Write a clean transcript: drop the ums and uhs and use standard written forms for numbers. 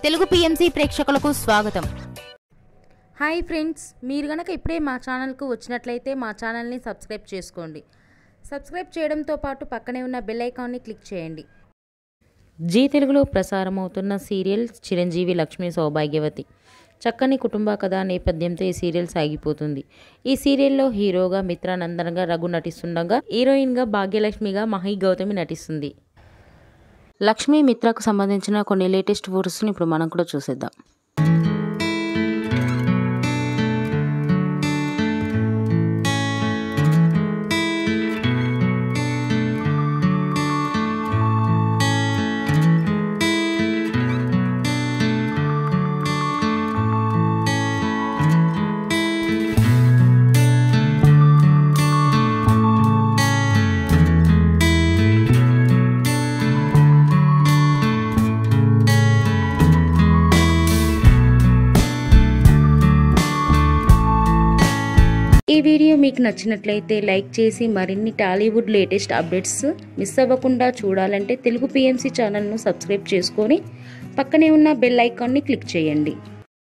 Telugu PMC ప్రేక్షకులకు స్వాగతం. Hi friends, మీరు గనక ఇప్పుడే మా ఛానల్కు వచ్చినట్లయితే మా ఛానల్ని సబ్స్క్రైబ్ చేసుకోండి. సబ్స్క్రైబ్ చేయడంతో పాటు పక్కనే ఉన్న బెల్ ఐకాన్ని క్లిక్ చేయండి. జీ తెలుగులో ప్రసారమవుతున్న సీరియల్ చిరంజీవి లక్ష్మీ సౌభాగ్యవతి. చక్కని కుటుంబ కథా నేపథ్యంతో ఈ సీరియల్ సాగిపోతుంది. ఈ సీరియల్లో హీరోగా మిత్రానందన్గా రఘు నటిస్తుండగా, హీరోయిన్గా భాగ్యలక్ష్మిగా మహి గౌతమి నటిస్తుంది. లక్ష్మీ మిత్రకు సంబంధించిన కొన్ని లేటెస్ట్ ఫోటోస్ని ఇప్పుడు మనం కూడా చూసేద్దాం. ఈ వీడియో మీకు నచ్చినట్లయితే లైక్ చేసి మరిన్ని టాలీవుడ్ లేటెస్ట్ అప్డేట్స్ మిస్ అవ్వకుండా చూడాలంటే తెలుగు పిఎంసి ఛానల్ను సబ్స్క్రైబ్ చేసుకొని పక్కనే ఉన్న బెల్ ఐకాన్ని క్లిక్ చేయండి.